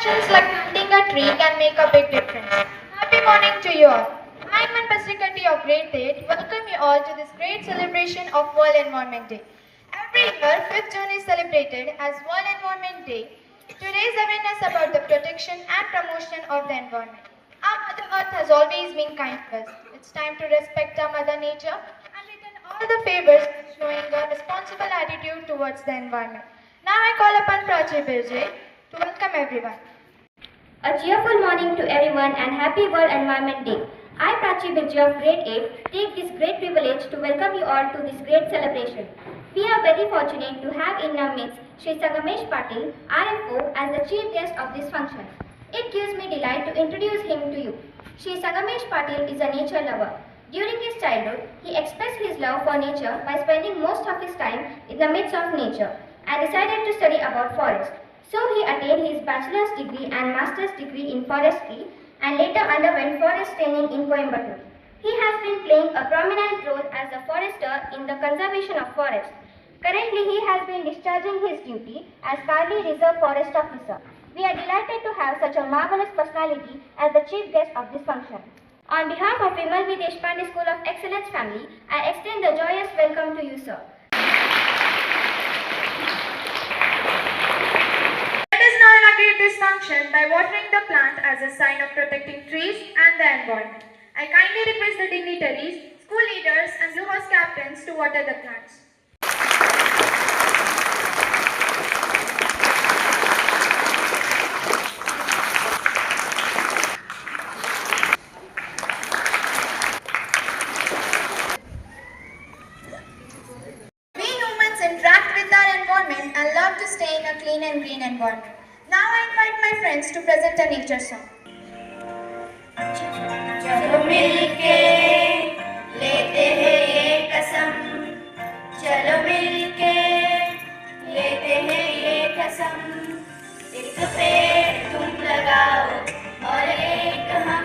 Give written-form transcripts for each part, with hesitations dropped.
Actions like planting a tree can make a big difference. Happy morning to you all. I am Pasrikatti of Grade 8. Welcome you all to this great celebration of World Environment Day. Every year, 5th June is celebrated as World Environment Day to raise awareness about the protection and promotion of the environment. Our Mother Earth has always been kind to us. It's time to respect our Mother Nature and return all the favors by showing a responsible attitude towards the environment. Now I call upon Prachi Birje to welcome everyone. A cheerful morning to everyone and happy World Environment Day. I, Prachi Birje of Grade 8, take this great privilege to welcome you all to this great celebration. We are very fortunate to have in our midst Shri Sangamesh Patil, RFO, as the chief guest of this function. It gives me delight to introduce him to you. Shri Sangamesh Patil is a nature lover. During his childhood, he expressed his love for nature by spending most of his time in the midst of nature and decided to study about forest. So he attained his bachelor's degree and master's degree in forestry and later underwent forest training in Coimbatore. He has been playing a prominent role as a forester in the conservation of forests. Currently, he has been discharging his duty as Karli Reserve Forest Officer. We are delighted to have such a marvelous personality as the chief guest of this function. On behalf of Vimal V. Deshpande School of Excellence family, I extend a joyous welcome to you, sir. Let us now inaugurate this function by watering the plant as a sign of protecting trees and the environment. I kindly request the dignitaries, school leaders and Blue House captains to water the plants. We humans interact with our environment and love to stay in a clean and green environment. Now I invite my friends to present a nature song. चलो मिलके लेते हैं ये कसम, चलो मिलके लेते हैं ये कसम, एक पेड़ तुम लगाओ और एक हम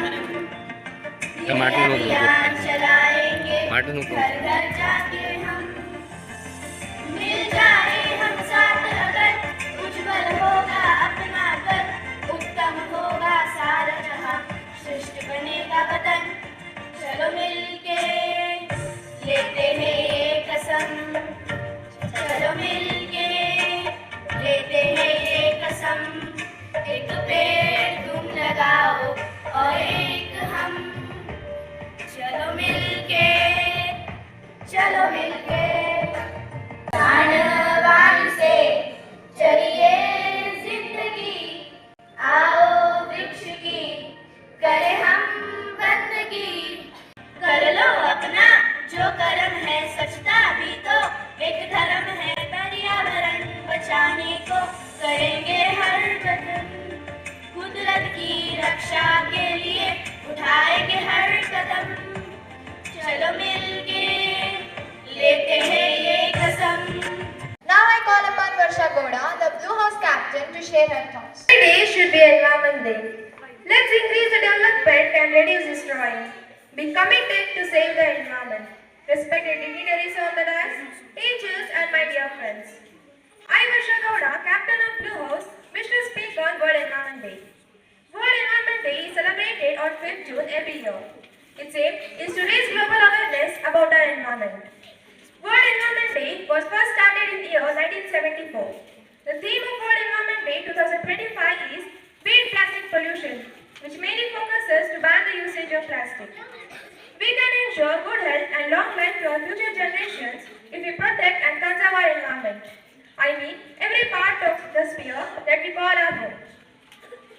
ये अभियान चलाएंगे, घर घर जाके हम मिल जाए हम साथ अगर, उज्जवल होगा अपना घर, उत्तम होगा सारा जहां, श्रेष्ठ बनेगा वतन। चलो मिलके लेते हैं ये कसम, चलो मिलके लेते हैं ये कसम, एक पेड़ तुम लगाओ और एक हम, चलो मिलके, चलो मिलके प्राणवायु से चलिए जिंदगी, आओ वृक्ष की करें हम बंदगी, कर लो अपना जो कर्म है, स्वच्छता भी तो एक धर्म है, पर्यावरण बचाने को करेंगे हर कदम, कुदरत की रक्षा के लिए उठाएंगे हर कदम, चलो मिलके लेते हैं ये कसम। Now I call upon Varsha Goda, the Blue House captain, to share her thoughts. Today should be Environment Day. Let's increase the development and reduce destroying. Be committed to save the environment. Respected dignitaries on the dais, teachers and my dear friends. I, Varsha Goda, captain of Blue House, wish to speak on World Environment Day. World Environment Day is celebrated on 5th June every year. Its aim is to raise global awareness about our environment. World Environment Day was first started in the year 1974. The theme of World Environment Day 2025 is Beat Plastic Pollution, which mainly focuses to ban the usage of plastic. We can ensure good health and long life to our future generations if we protect and conserve our environment. I mean every part of the sphere that we call our home.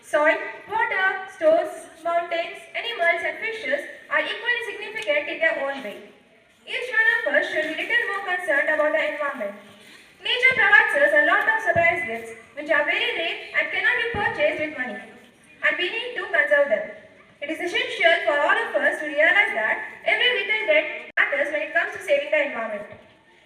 Soil, water, stores, mountains, animals and fishes are equally significant in their own way. Each one of us should be little more concerned about the environment. Nature provides us a lot of surprise gifts which are very rare and cannot be purchased with money. And we need to conserve them. It is essential for all of us to realize that every little bit matters when it comes to saving the environment.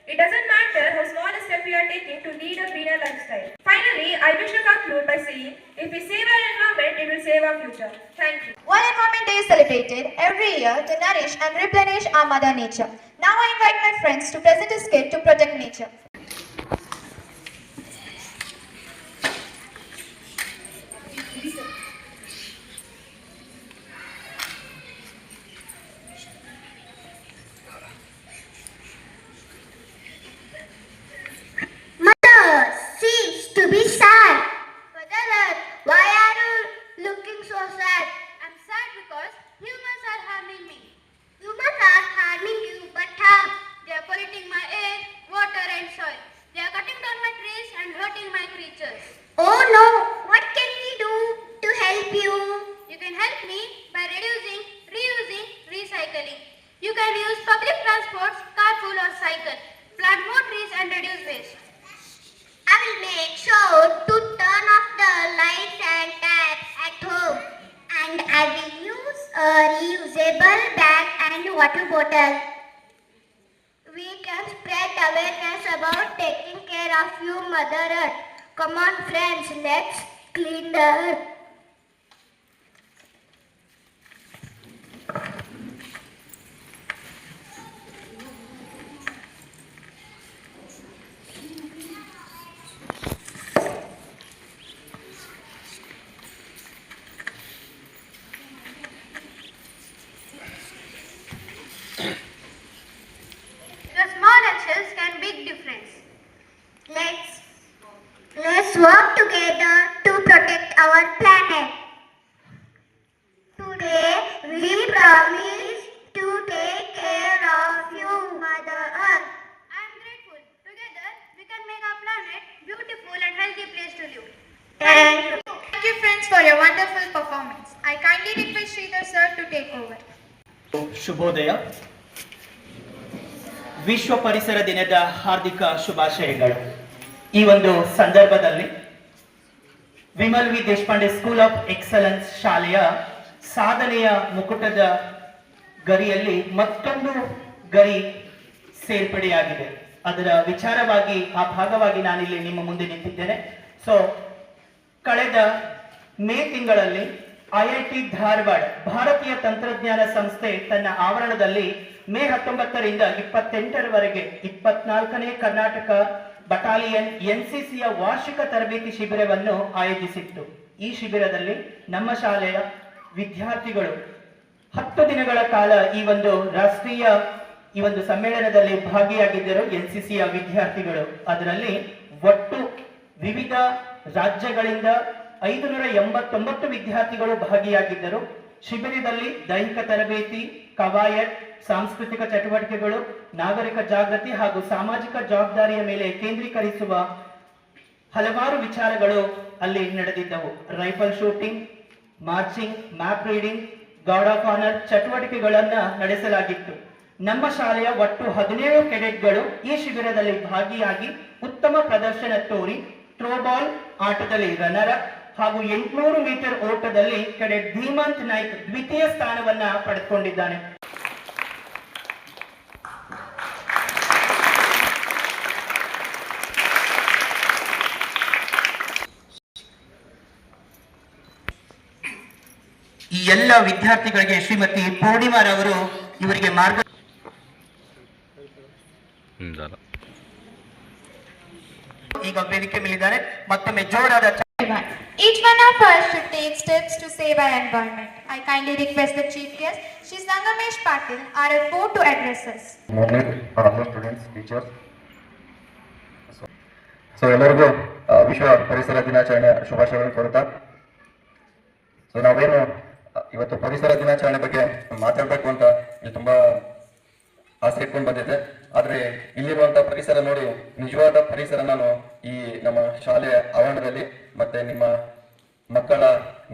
It doesn't matter how small a step we are taking to lead a greener lifestyle. Finally, I wish to conclude by saying, if we save our environment, it will save our future. Thank you. World Environment Day is celebrated every year to nourish and replenish our Mother Nature. Now I invite my friends to present a skit to protect nature. looking so sad? I'm sad because humans are harming me. Humans are harming you, but how? They are polluting my air, water and soil. They are cutting down my trees and hurting my creatures. Oh no! What can we do to help you? You can help me by reducing, reusing, recycling. You can use public transports, carpool or cycle. Plant more trees and reduce waste. I will make sure to turn off the lights and taps at home. And I will use a reusable bag and water bottle. We can spread awareness about taking care of you, Mother Earth. Come on, friends, let's clean the earth. The small actions can make difference. Let's work together to protect our planet. Today, we promise to take care of you, Mother Earth. I am grateful. Together, we can make our planet beautiful and healthy place to live. Thank you. Thank you friends for your wonderful performance. I kindly request Sridhar sir to take over. ಶುಭೋದಯ. ವಿಶ್ವ ಪರಿಸರ ದಿನದ ಹಾರ್ದಿಕ ಶುಭಾಶಯಗಳು. ಈ ಒಂದು ಸಂದರ್ಭದಲ್ಲಿ Vimal V Deshpande school of excellence ಶಾಲೆಯ ಸಾಧನೆಯ ಮುಕುಟದ ಗರಿಯಲ್ಲಿ ಮತ್ತೊಂದು ಗರಿ ಸೇರ್ಪಡೆಯಾಗಿದೆ. ಅದರ ವಿಚಾರವಾಗಿ ಆ ಭಾಗವಾಗಿ ನಾನಿಲ್ಲಿ ನಿಮ್ಮ ಮುಂದೆ ನಿಂತಿದ್ದೇನೆ. ಸೊ ಕಳೆದ ಮೇ ತಿಂಗಳಲ್ಲಿ IIT ಧಾರವಾಡ ಭಾರತೀಯ ತಂತ್ರಜ್ಞಾನ ಸಂಸ್ಥೆ ತನ್ನ ಆವರಣದಲ್ಲಿ ಮೇ 19ರಿಂದ 28ರವರೆಗೆ 24ನೇ ಕರ್ನಾಟಕ ಬಟಾಲಿಯನ್ NCCಯ ವಾರ್ಷಿಕ ತರಬೇತಿ ಶಿಬಿರವನ್ನು ಆಯೋಜಿಸಿತ್ತು. ಈ ಶಿಬಿರದಲ್ಲಿ ನಮ್ಮ ಶಾಲೆಯ ವಿದ್ಯಾರ್ಥಿಗಳು 10 ದಿನಗಳ ಕಾಲ ಈ ಒಂದು ರಾಷ್ಟ್ರೀಯ ಈ ಒಂದು ಸಮ್ಮೇಳನದಲ್ಲಿ ಭಾಗಿಯಾಗಿದ್ದರು. NCCಯ ವಿದ್ಯಾರ್ಥಿಗಳು ಅದರಲ್ಲಿ ಒಟ್ಟು ವಿವಿಧ ರಾಜ್ಯಗಳಿಂದ 589 ವಿದ್ಯಾರ್ಥಿಗಳು ಭಾಗಿಯಾಗಿದ್ದರು. ಶಿಬಿರದಲ್ಲಿ ದೈಹಿಕ ತರಬೇತಿ, ಕವಾಯತ್, ಸಾಂಸ್ಕೃತಿಕ ಚಟುವಟಿಕೆಗಳು, ನಾಗರಿಕ ಜಾಗೃತಿ ಹಾಗೂ ಸಾಮಾಜಿಕ ಜವಾಬ್ದಾರಿಯ ಮೇಲೆ ಕೇಂದ್ರೀಕರಿಸುವ ಹಲವಾರು ವಿಚಾರಗಳು ಅಲ್ಲಿ ನಡೆದಿದ್ದವು. Rifle shooting, marching, map reading, guard of honour ಚಟುವಟಿಕೆಗಳನ್ನ ನಡೆಸಲಾಗಿತ್ತು. ನಮ್ಮ ಶಾಲೆಯ ಒಟ್ಟು 17 ಕೆಡೆಟ್ಗಳು ಈ ಶಿಬಿರದಲ್ಲಿ ಭಾಗಿಯಾಗಿ ಉತ್ತಮ ಪ್ರದರ್ಶನ ತೋರಿ ಥ್ರೋಬಾಲ್ ಆಟದಲ್ಲಿ ರನ್ನರ್ ಅಪ್ ಹಾಗೂ 800 ಮೀಟರ್ ಓಟದಲ್ಲಿ ಕೆಡೆಟ್ ಧೀಮಂತ್ ನಾಯ್ಕ್ ದ್ವಿತೀಯ ಸ್ಥಾನವನ್ನ ಪಡೆದುಕೊಂಡಿದ್ದಾನೆ. ಈ ಎಲ್ಲ ವಿದ್ಯಾರ್ಥಿಗಳಿಗೆ ಶ್ರೀಮತಿ ಪೂರ್ಣಿಮಾರವರು ಇವರಿಗೆ ಮಾರ್ಗ ಈಗ ವೇದಿಕೆ ಮೇಲಿದ್ದಾರೆ. ಮತ್ತೊಮ್ಮೆ ಜೋರಾದ Each one of us should take steps to save our environment. I kindly request the chief guest, Shri Sangamesh Patil, RF4 to address us. Morning for all the students, teachers. So ಎಲ್ಲರಿಗೂ ವಿಶ್ವ ಪರಿಸರ ದಿನಾಚರಣೆ ಶುಭಾಶಯಗಳು ಕೋರುತ್ತಾ. So ನಾವೇನು ಇವತ್ತು ಪರಿಸರ ದಿನಾಚರಣೆ ಬಗ್ಗೆ ಮಾತಾಡಬೇಕು ಅಂತ ಇಲ್ಲಿ ತುಂಬಾ ಆಸೆ ಇಟ್ಕೊಂಡು ಬಂದಿದ್ದೆ. ಆದರೆ ಇಲ್ಲಿರುವಂತಹ ಪರಿಸರ ನೋಡಿ ನಿಜವಾದ ಪರಿಸರ ನಾನು ಈ ನಮ್ಮ ಶಾಲೆಯ ಆವರಣದಲ್ಲಿ ಮತ್ತೆ ನಿಮ್ಮ ಮಕ್ಕಳ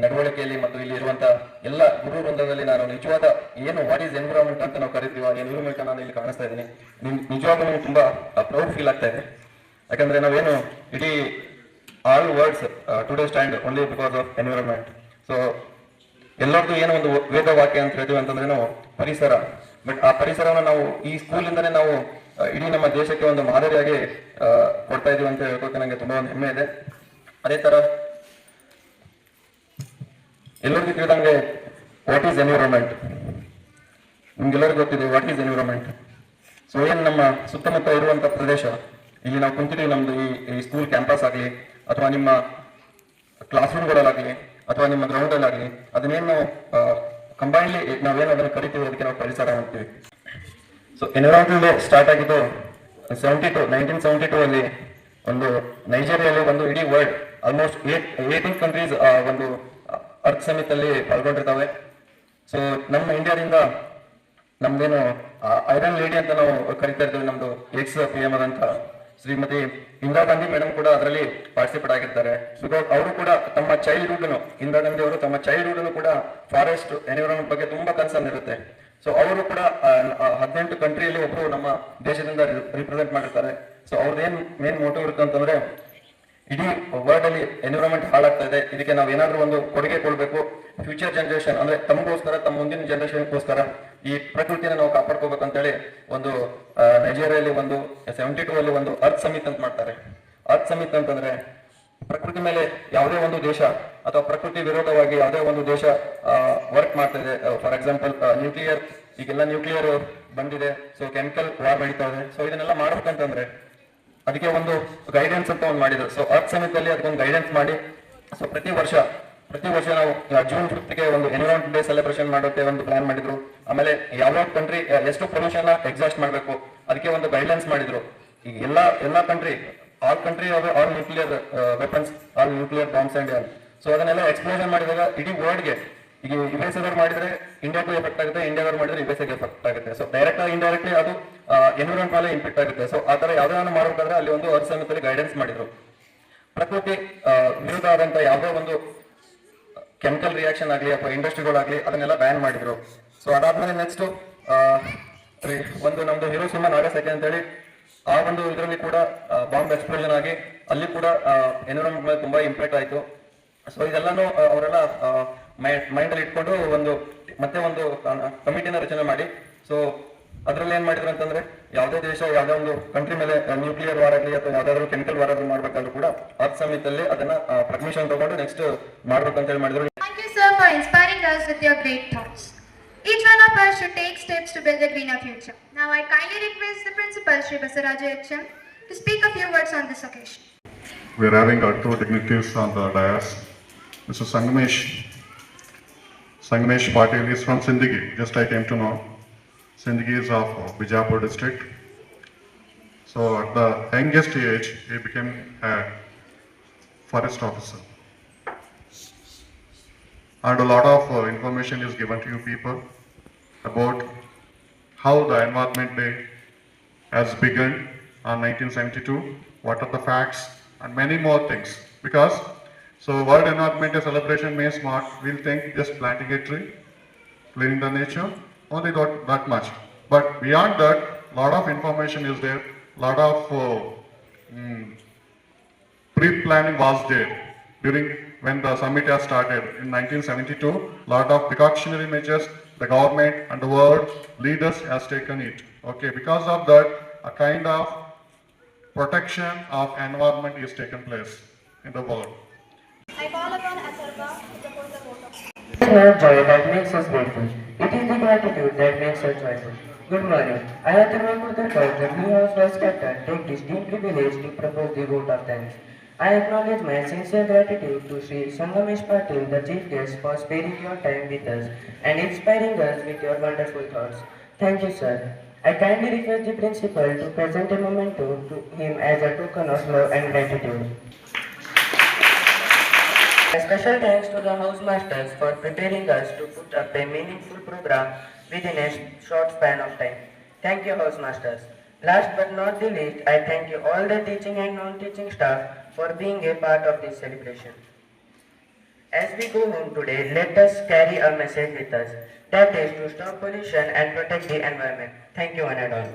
ನಡವಳಿಕೆಯಲ್ಲಿ ಮತ್ತು ಇಲ್ಲಿ ಇರುವಂತಹ ಎಲ್ಲ ಗುರು ವೃಂದದಲ್ಲಿ ನಾನು ನಿಜವಾದ ಏನು ವಾಟ್ ಈಸ್ ಎನ್ವಿರಾನ್ಮೆಂಟ್ ಅಂತ ನಾವು ಕರಿತೀವಿ ಆ ಎನ್ವಿರಾನ್ಮೆಂಟ್ ನಾನು ಇಲ್ಲಿ ಕಾಣಿಸ್ತಾ ಇದ್ದೀನಿ. ನಿಜವಾಗ್ಲೂ ನನಗೆ ತುಂಬಾ ಪ್ರೌಡ್ ಫೀಲ್ ಆಗ್ತಾ ಇದೆ. ಯಾಕಂದ್ರೆ ನಾವೇನು ಇಡೀ all words today stand only because of environment. So ಎಲ್ಲರದ್ದು ಏನೋ ಒಂದು ವೇದ ವಾಕ್ಯ ಅಂತ ಹೇಳ್ತೀವಿ ಅಂತಂದ್ರೆ ನಾವು ಪರಿಸರ. ಬಟ್ ಆ ಪರಿಸರವನ್ನು ನಾವು ಈ ಸ್ಕೂಲಿಂದನೇ ನಾವು ಇಡೀ ನಮ್ಮ ದೇಶಕ್ಕೆ ಒಂದು ಮಾದರಿಯಾಗಿ ಕೊಡ್ತಾ ಇದೀವಿ ಅಂತ ಹೇಳ್ಕೊಕ್ಕೆ ನನಗೆ ತುಂಬಾ ಒಂದು ಹೆಮ್ಮೆ ಇದೆ. ಅದೇ ತರ ಎಲ್ಲರಿಗೂ ತಿಳಿದಂಗೆ ವಾಟ್ ಈಸ್ ಎನ್ವಿರಾನ್ಮೆಂಟ್, ನಿಮ್ಗೆಲ್ಲರಿಗೂ ಗೊತ್ತಿದೆ ವಾಟ್ ಈಸ್ ಎನ್ವಿರಾನ್ಮೆಂಟ್. ಸೊ ಏನು ನಮ್ಮ ಸುತ್ತಮುತ್ತ ಇರುವಂತ ಪ್ರದೇಶ, ಇಲ್ಲಿ ನಾವು ಕುಂತಿದ್ದೀವಿ, ನಮ್ದು ಈ ಸ್ಕೂಲ್ ಕ್ಯಾಂಪಸ್ ಆಗಲಿ ಅಥವಾ ನಿಮ್ಮ ಕ್ಲಾಸ್ ರೂಮ್ಗಳಲ್ಲಾಗಲಿ ಅಥವಾ ನಿಮ್ಮ ಗ್ರೌಂಡಲ್ಲಾಗಲಿ ಅದನ್ನೇನು ಕಂಬೈನ್ಲಿ ನಾವೇನು ಅದನ್ನು ಕರಿತೀವಿ ಅದಕ್ಕೆ ನಾವು ಪರಿಸರ ಅಂತೀವಿ. ಸೊ ಎನ್ವಿರಾನ್ಮೆಂಟ್ ಸ್ಟಾರ್ಟ್ ಆಗಿದ್ದು 1972 ಅಲ್ಲಿ ಒಂದು ನೈಜೀರಿಯಲ್ಲಿ ಒಂದು ಇಡೀ ವರ್ಲ್ಡ್ ಆಲ್ಮೋಸ್ಟ್ 18 ಕಂಟ್ರೀಸ್ ಒಂದು ಅರ್ತ್ ಸಮಿತಲ್ಲಿ ಪಾಲ್ಗೊಂಡಿರ್ತಾವೆ. ಸೊ ನಮ್ಮ ಇಂಡಿಯಾದಿಂದ ನಮ್ದೇನು ಐರನ್ ಲೇಡಿ ಅಂತ ನಾವು ಕರಿತಾ ಇರ್ತೀವಿ, ನಮ್ದು ಎಕ್ಸ್ PM ಆದಂತ ಶ್ರೀಮತಿ ಇಂದಿರಾ ಗಾಂಧಿ ಮೇಡಮ್ ಕೂಡ ಅದರಲ್ಲಿ ಪಾರ್ಟಿಸಿಪೇಟ್ ಆಗಿರ್ತಾರೆ. ಬಿಕಾಸ್ ಅವರು ಕೂಡ ತಮ್ಮ ಚೈಲ್ಡ್ಹುಡ್ ಇಂದಿರಾ ಗಾಂಧಿ ಅವರು ತಮ್ಮ ಚೈಲ್ಡ್ಹುಡ್ ಕೂಡ ಫಾರೆಸ್ಟ್ ಎನ್ವಿರಾನ್ಮೆಂಟ್ ಬಗ್ಗೆ ತುಂಬಾ ಕನ್ಸರ್ನ್ ಇರುತ್ತೆ. ಸೊ ಅವರು ಕೂಡ 18 ಕಂಟ್ರಿಯಲ್ಲಿ ಒಬ್ರು ನಮ್ಮ ದೇಶದಿಂದ ರಿಪ್ರೆಸೆಂಟ್ ಮಾಡಿರ್ತಾರೆ. ಸೊ ಅವ್ರದ್ದೇನ್ ಮೇನ್ ಮೋಟಿವ್ ಇರುತ್ತೆ ಅಂತಂದ್ರೆ, ಇಡೀ ವರ್ಲ್ಡ್ ಅಲ್ಲಿ ಎನ್ವಿರಾನ್ಮೆಂಟ್ ಹಾಳಾಗ್ತಾ ಇದೆ, ಇದಕ್ಕೆ ನಾವು ಏನಾದ್ರೂ ಒಂದು ಕೊಡುಗೆ ಕೊಡಬೇಕು. ಫ್ಯೂಚರ್ ಜನರೇಷನ್ ಅಂದ್ರೆ ತಮಗೋಸ್ಕರ, ತಮ್ಮ ಮುಂದಿನ ಜನರೇಷನ್ಗೋಸ್ಕರ ಈ ಪ್ರಕೃತಿನ ನಾವು ಕಾಪಾಡ್ಕೋಬೇಕಂತೇಳಿ ಒಂದು ನೈಜೀರಿಯಲ್ಲಿ ಒಂದು 72 ಅಲ್ಲಿ ಒಂದು ಅರ್ತ್ ಸಮಿತ್ ಅಂತ ಮಾಡ್ತಾರೆ. ಅರ್ತ್ ಸಮಿತ್ ಅಂತಂದ್ರೆ ಪ್ರಕೃತಿ ಮೇಲೆ ಯಾವುದೇ ಒಂದು ದೇಶ ಅಥವಾ ಪ್ರಕೃತಿ ವಿರೋಧವಾಗಿ ಯಾವುದೇ ಒಂದು ದೇಶ ವರ್ಕ್ ಮಾಡ್ತಾ ಇದೆ. ಫಾರ್ ಎಕ್ಸಾಂಪಲ್ ನ್ಯೂಕ್ಲಿಯರ್, ಈಗೆಲ್ಲ ನ್ಯೂಕ್ಲಿಯರ್ ಬಂದಿದೆ. ಸೊ ಕೆಮಿಕಲ್ ವಾರ್ ನಡೀತಾ ಇದೆ. ಸೊ ಇದನ್ನೆಲ್ಲ ಮಾಡ್ಬೇಕಂತಂದ್ರೆ ಅದಕ್ಕೆ ಒಂದು ಗೈಡೆನ್ಸ್ ಅಂತ ಒಂದು ಮಾಡಿದ್ರು. ಸೊ ಅರ್ತ್ ಸಮಿತಲ್ಲಿ ಅದಕ್ಕೊಂದು ಗೈಡೆನ್ಸ್ ಮಾಡಿ, ಸೊ ಪ್ರತಿ ವರ್ಷ ನಾವು June 5ಗೆ ಒಂದು ಎನ್ವಿರಾನ್ಮೆಂಟ್ ಡೇ ಸೆಲೆಬ್ರೇಷನ್ ಮಾಡೋಕೆ ಒಂದು ಪ್ಲಾನ್ ಮಾಡಿದ್ರು. ಆಮೇಲೆ ಯಾವ ಕಂಟ್ರಿ ಎಷ್ಟು ಪೊಲ್ಯೂಷನ್ ಎಕ್ಸಾಸ್ಟ್ ಮಾಡಬೇಕು ಅದಕ್ಕೆ ಒಂದು ಗೈಡ್ಲೈನ್ಸ್ ಮಾಡಿದ್ರು. ಈಗ ಎಲ್ಲ country, all country all nuclear weapons, all nuclear bombs and all. So ಅದನ್ನೆಲ್ಲ ಎಕ್ಸ್ಪ್ಲೋಷನ್ ಮಾಡಿದಾಗ ಇಡೀ ವರ್ಲ್ಡ್ಗೆ, ಈಗ US ಅವ್ರು ಮಾಡಿದ್ರೆ ಇಂಡಿಯಾಗೂ ಎಫೆಕ್ಟ್ ಆಗುತ್ತೆ, ಇಂಡಿಯಾದವ್ರು ಮಾಡಿದ್ರೆ USA ಗೆ ಎಫೆಕ್ಟ್ ಆಗುತ್ತೆ. ಸೊ ಡೈರೆಕ್ಟ್ ಆಗಿ ಇಂಡೈರೆಕ್ಟ್ಲಿ ಅದು ಎನ್ವಿರಾನ್ಮೆಂಟ್ ಮೇಲೆ ಇಂಪ್ಯಾಕ್ಟ್ ಆಗುತ್ತೆ. ಸೊ ಆ ತರ ಯಾವ್ದಾದ್ರು ಮಾಡಬೇಕಾದ್ರೆ ಅಲ್ಲಿ ಒಂದು ಅರ್ತ್ ಸಮಿತಿಯಲ್ಲಿ ಗೈಡೆನ್ಸ್ ಮಾಡಿದ್ರು. ಪ್ರಕೃತಿ ವಿರುದ್ಧ ಆದಂತ ಯಾವುದೇ ಒಂದು ಕೆಮಿಕಲ್ ರಿಯಾಕ್ಷನ್ ಆಗಲಿ ಅಥವಾ ಇಂಡಸ್ಟ್ರಿಗಳಾಗಲಿ ಅದನ್ನೆಲ್ಲ ಬ್ಯಾನ್ ಮಾಡಿದ್ರು. ಸೊ ಅದಾದ್ಮೇಲೆ ನೆಕ್ಸ್ಟ್ ಒಂದು ನಮ್ದು ಹಿರೋಶಿಮಾ ನಾಗಸಾಕಿ ಅಂತೇಳಿ ಆ ಒಂದು ಇದರಲ್ಲಿ ಕೂಡ ಬಾಂಬ್ ಎಕ್ಸ್ಪ್ಲೋಷನ್ ಆಗಿ ಅಲ್ಲಿ ಕೂಡ ಎನ್ವಿರಾನ್ಮೆಂಟ್ ಮೇಲೆ ತುಂಬಾ ಇಂಪ್ಯಾಕ್ಟ್ ಆಯಿತು. ಸೊ ಇದೆಲ್ಲಾನು ಅವರೆಲ್ಲ ಮೈಂಡ್ ಅಲ್ಲಿ ಇಟ್ಕೊಂಡು ಮತ್ತೆ ಒಂದು ಕಮಿಟಿನ ರಚನೆ ಮಾಡಿ, ಸೊ ಅದ್ರಲ್ಲಿ ಏನ್ ಮಾಡಿದ್ರು ಅಂತಂದ್ರೆ, ಯಾವುದೇ ದೇಶ ಯಾವುದೇ ಒಂದು ಕಂಟ್ರಿ ಮೇಲೆ ನ್ಯೂಕ್ಲಿಯರ್ ವಾರ್ ಆಗಲಿ ಅಥವಾ ಯಾವ್ದಾದ್ರು ಕೆಮಿಕಲ್ ವಾರ್ ಆಗಲಿ ಮಾಡ್ಬೇಕಾದ್ರೂ ಕೂಡ ಅರ್ತ್ ಸಮಿತಿಯಲ್ಲಿ ಅದನ್ನ ಪರ್ಮಿಷನ್ ತಗೊಂಡು ನೆಕ್ಸ್ಟ್ ಮಾಡ್ಬೇಕಂತ ಹೇಳಿ ಮಾಡಿದ್ರು. Thank you, sir, for inspiring us with your great thoughts. Each one of us should take steps to build a greener future. Now I kindly request the principal, Shri Basaraju HM, to speak a few words on this occasion. We are having our two dignitaries on the dais. Mr. Sangamesh Patil is from Sindhigi. Just I came to know. Sindhigi is of Bijapur district. So at the youngest age, he became a forest officer. And a lot of information is given to you people about how the Environment Day has begun on 1972, what are the facts, and many more things. Because so World Environment Day celebration May smart, we'll think just planting a tree, cleaning the nature, only that much. But beyond that, lot of information is there, lot of pre-planning was there during when the summit has started in 1972. Lot of precautionary measures the government and the world leaders has taken it. Okay, because of that, a kind of protection of environment is taken place in the world. I call upon Asarba to propose the vote of It is not joy that makes us grateful. It is the gratitude that makes us joyful. Good morning. I, Atharva Kurtarkar, the Blue House Vice Captain, take this deep privilege to propose the vote of thanks. I acknowledge my sincere gratitude to Sri Sangamesh Patil, the Chief Guest, for sparing your time with us and inspiring us with your wonderful thoughts. Thank you, sir. I kindly request the Principal to present a memento to him as a token of love and gratitude. A special thanks to the house masters for preparing us to put up a meaningful program within a short span of time. Thank you, house masters. Last but not the least, I thank you all the teaching and non-teaching staff for being a part of this celebration. As we go home today, let us carry a message with us, that is to stop pollution and protect the environment. Thank you one and all.